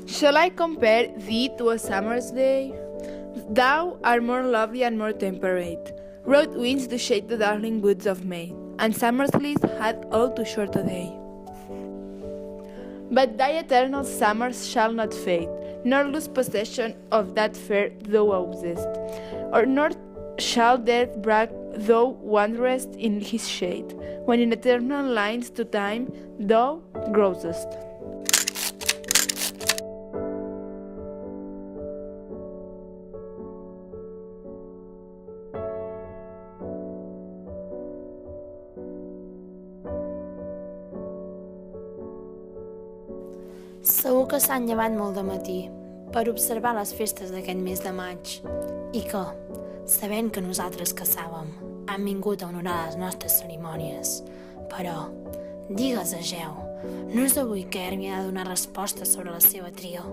Shall I compare thee to a summer's day? Thou art more lovely and more temperate. Road winds do shade the darling woods of May, and summer's bliss hath all too short a day. But thy eternal summers shall not fade, nor lose possession of that fair thou ousest, nor shall death brag thou wanderest in his shade, when in eternal lines to time thou growest. Segur que s'han llevat molt de matí per observar les festes d'aquest mes de maig i que, sabent que nosaltres caçàvem, han vingut a honorar les nostres cerimònies. Però, digues a Geu, no és avui que Hermi ha de donar resposta sobre la seva tria.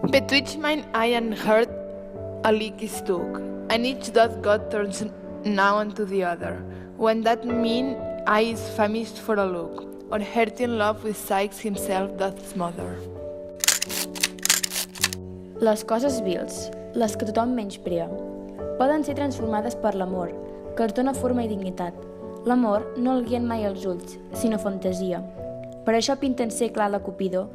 Betwixt mine eye and heart a leak is took, and each doth God turns now unto the other, when that mean eye is famished for a look, or hurting love with sighs himself doth smother. Les coses vils, les que tothom menysprea, poden ser transformades per l'amor, que els dona forma i dignitat. L'amor no el guien mai els ulls, sinó fantasia. Per això pinten ser clar la Cupidó,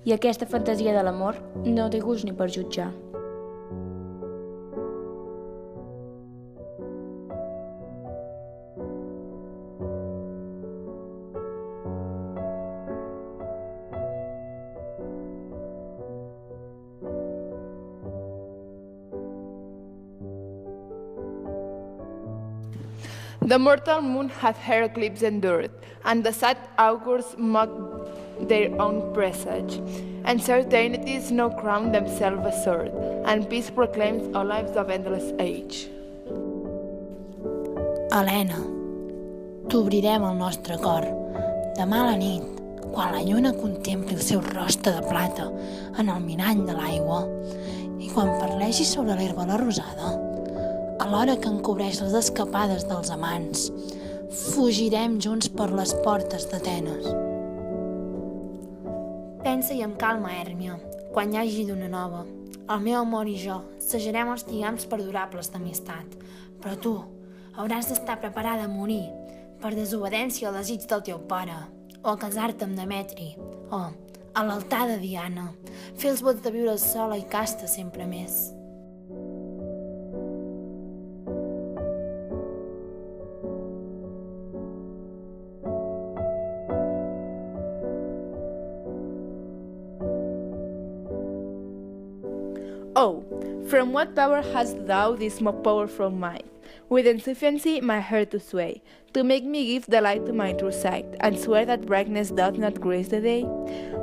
i aquesta fantasia de l'amor no té gust ni per jutjar. The mortal moon hath her eclipse endured, and the sad augurs mock their own presage, and certainties now crown themselves assured, and peace proclaims all lives of endless age. Helena, t'obrirem el nostre cor demà a la nit, quan la lluna contempli el seu rostre de plata en el mirall de l'aigua i quan parlegi sobre l'herba la rosada, alhora que encobreix les escapades dels amants, fugirem junts per les portes d'Atenes. Pensa-hi amb calma, Hèrmia, quan hi hagi d'una nova. El meu amor i jo sejarem els lligams perdurables d'amistat, però tu hauràs d'estar preparada a morir per desobediència al desig del teu pare, o a casar-te amb Demetri, o a l'altar de Diana, fer els vots de viure sola i casta sempre més. Oh, from what power hast thou this more powerful mind, with insufficiency my heart to sway, to make me give the light to my true sight, and swear that brightness doth not grace the day?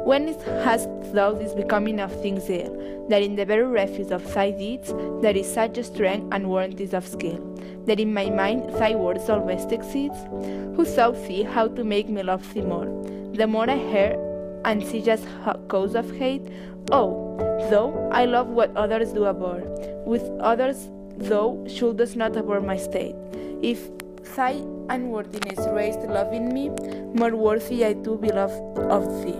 When hast thou this becoming of things ill, that in the very refuse of thy deeds there is such a strength and warranties of skill, that in my mind thy words all best exceeds? Who taught thee how to make me love thee more, the more I hear and see just cause of hate? Oh, though I love what others do abhor, with others thou shouldest not abhor my state. If thy unworthiness raised love in me, more worthy I too be loved of thee.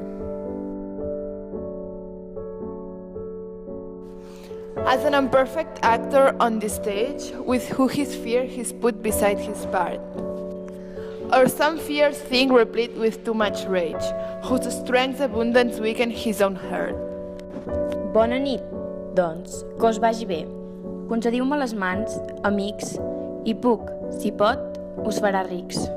As an imperfect actor on the stage, with who his fear is put beside his part, or some fierce thing replete with too much rage, whose strength's abundance weaken his own heart. Bona nit, doncs, que us vagi bé. Concediu-me les mans, amics, i puc, si pot, us farà rics.